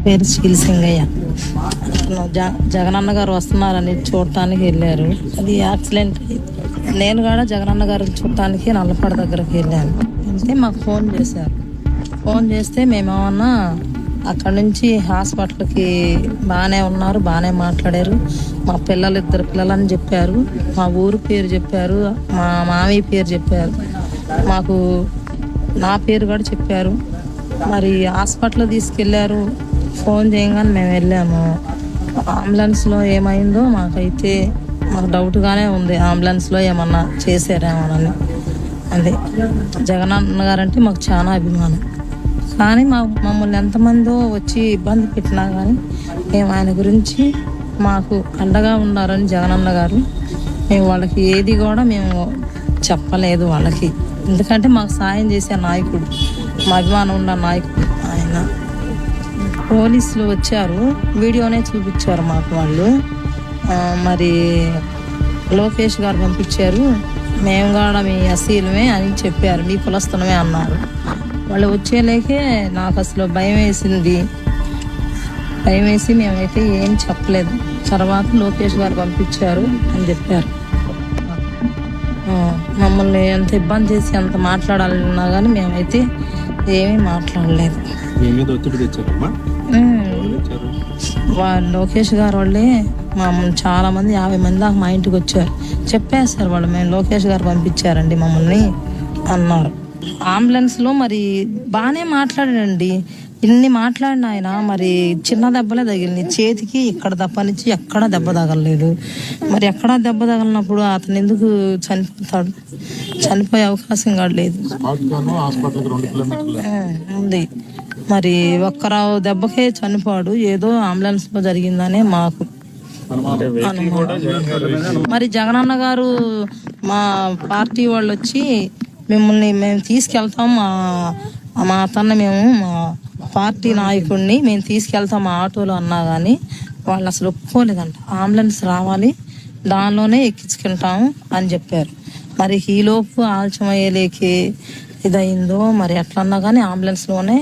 పేరు చీలసింగయ్య. జగనన్న గారు వస్తున్నారని చూడటానికి వెళ్ళారు. అది యాక్సిడెంట్. నేను కూడా జగనన్న గారు చూడటానికి నల్లపాడు దగ్గరకు వెళ్ళాను. అంటే మాకు ఫోన్ చేశారు. ఫోన్ చేస్తే మేమేమన్నా అక్కడ నుంచి హాస్పిటల్కి బాగానే ఉన్నారు, బాగానే మాట్లాడారు. మా ఇద్దరు పిల్లలని చెప్పారు, మా ఊరు పేరు చెప్పారు, మా మామయ్య పేరు చెప్పారు, మాకు నా పేరు కూడా చెప్పారు. మరి హాస్పిటల్ తీసుకెళ్ళారు. ఫోన్ చేయగానే మేము వెళ్ళాము. అంబులెన్స్లో ఏమైందో మాకు డౌట్గానే ఉంది. అంబులెన్స్లో ఏమన్నా చేశారేమోనని. అదే జగనన్న గారంటే మాకు చాలా అభిమానం. కానీ మమ్మల్ని ఎంతమందో వచ్చి ఇబ్బంది పెట్టినా కానీ మేము ఆయన గురించి మాకు అండగా ఉన్నారని జగనన్న గారు. మేము వాళ్ళకి ఏది కూడా మేము చెప్పలేదు వాళ్ళకి. ఎందుకంటే మాకు సాయం చేసే నాయకుడు, మా అభిమానం ఉన్న నాయకుడు ఆయన. పోలీసులు వచ్చారు, వీడియోనే చూపించారు మాకు వాళ్ళు. మరి లోకేష్ గారు పంపించారు. మేము కూడా మీ అసీలమే అని చెప్పారు, మీ కులస్తులమే అన్నారు. వాళ్ళు వచ్చేలేకే నాకు అసలు భయం వేసి మేమైతే ఏం చెప్పలేదు. తర్వాత లోకేష్ గారు పంపించారు అని చెప్పారు. మమ్మల్ని ఎంత ఇబ్బంది చేసి ఎంత మాట్లాడాలన్నా కానీ మేమైతే ఏమీ మాట్లాడలేదు. లోకేష్ గారు వాళ్ళే చాలా మంది 50 మంది దాకా మా ఇంటికి వచ్చారు. చెప్పేశారు వాళ్ళు, మేము లోకేష్ గారు పంపించారండి మమ్మల్ని అన్నారు. అంబులెన్స్లో మరి బాగానే మాట్లాడాడండి. ఇన్ని మాట్లాడిన ఆయన మరి చిన్న దెబ్బలే తగిలింది చేతికి. ఇక్కడ తప్పనిచ్చి ఎక్కడా దెబ్బ తగలలేదు. మరి ఎక్కడా దెబ్బ తగలినప్పుడు అతను ఎందుకు చనిపోతాడు? చనిపోయే అవకాశం కూడా లేదు ఉంది. మరి ఒక్కరావు దెబ్బకే చనిపోడు, ఏదో అంబులెన్స్లో జరిగిందనే మాకు. మరి జగనన్న గారు మా పార్టీ వాళ్ళు వచ్చి మేము తీసుకెళ్తాం, మా అతన్ని మా పార్టీ నాయకుడిని మేము తీసుకెళ్తాం మా ఆటోలో అన్నా కానీ వాళ్ళు అసలు ఒప్పుకోలేదంట. అంబులెన్స్ రావాలి, దానిలోనే ఎక్కించుకుంటాము అని చెప్పారు. మరి ఈలోపు ఆలస్యం అయ్యేలేకి ఇదయిందో మరి ఎట్లన్నా కానీ అంబులెన్స్లోనే